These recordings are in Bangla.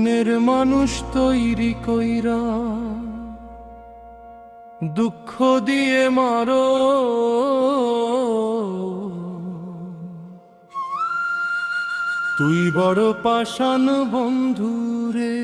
মনের মানুষ তৈরি কইরা দুঃখ দিয়ে মারো, তুই বড় পাষাণ বন্ধুরে।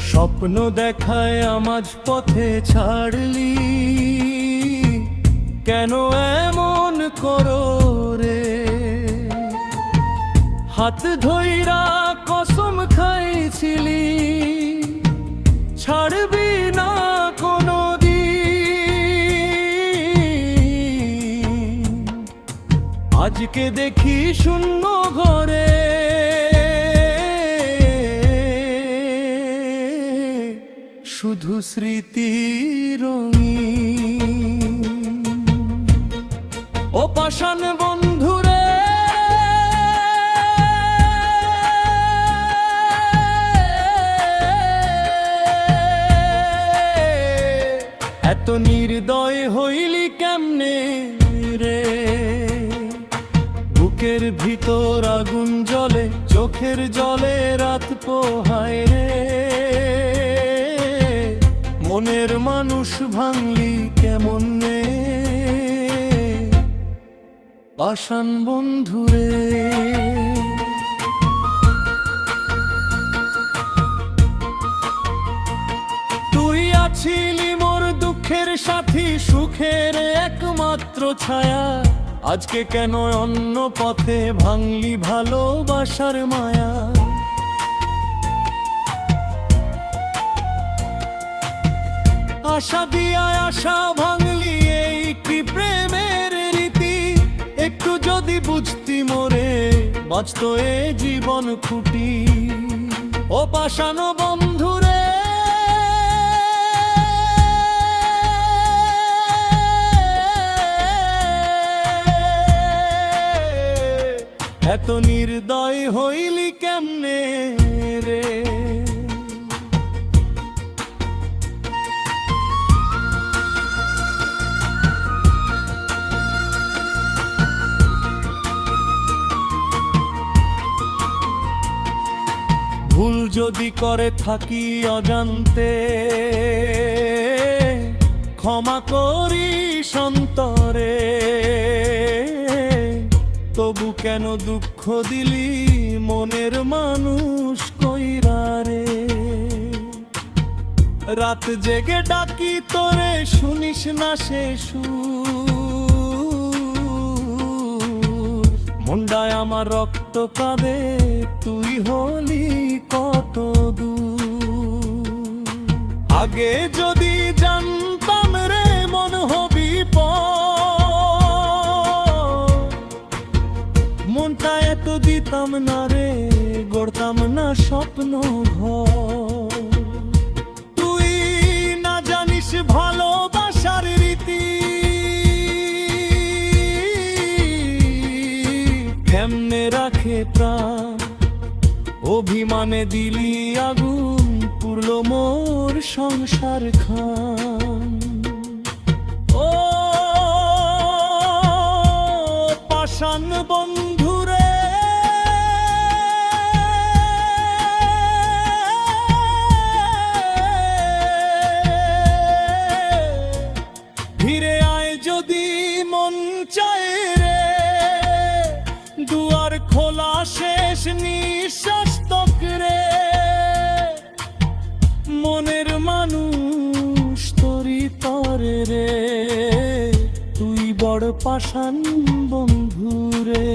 স্বপ্ন দেখায় আমাজ পথে ছাড়লি, কেন এমন করো রে? হাত ধইরা কসম খাইছিলি ছাড়বি না কোনো দিন, আজকে দেখি শূন্য ঘরে শুধু স্মৃতি রঙিন। ও পাষাণ বন্ধুরে, এত নির্দয় হইলি কেমনে রে? বুকের ভিতর আগুন জ্বলে, চোখের জলে রাত পোহায় রে। মনের মানুষ ভাঙলি কেমন রে পাষাণ বন্ধুরে? তুই আছিলি মোর দুঃখের সাথী, সুখের একমাত্র ছায়া, আজকে কেন অন্য পথে ভাঙলি ভালোবাসার মায়া? আশা দিয়া আশা ভাঙলি, এই কি প্রেমের রীতি? একটু যদি বুঝতি মোরে, বাঁচত এ জীবন খুঁটি। ও পাষাণ বন্ধুরে, এত নির্দয় হইলি কেমনে রে? ভুল যদি করে থাকি অজান্তে, ক্ষমা করি সন্তরে। তবু কেন দুঃখ দিলি মনের মানুষ কইরা রে? রাত জেগে ডাকি তোরে, শুনিস না সে সুর। মুন্ডায় আমার রক্ত কাঁদে, তুই হলি কত দূর। আগে যদি জানতাম রে মন হবি মনটা এত দিতাম না রে, গড়তাম না স্বপ্ন ঘর। তুই না জানিস ভালোবাসার রীতি, কেমনে রাখে প্রাণ? অভিমানে দিলি আগুন, পুরল মোর সংসার খান। ও পাষাণ বন্ধুরে, ফিরে আয় যদি মন চায় রে। দুয়ার খোলা, শেষ নিঃশ্বাস তক রে। মনের মানুষ তরি তরে রে, তুই বড় পাষাণ বন্ধুরে।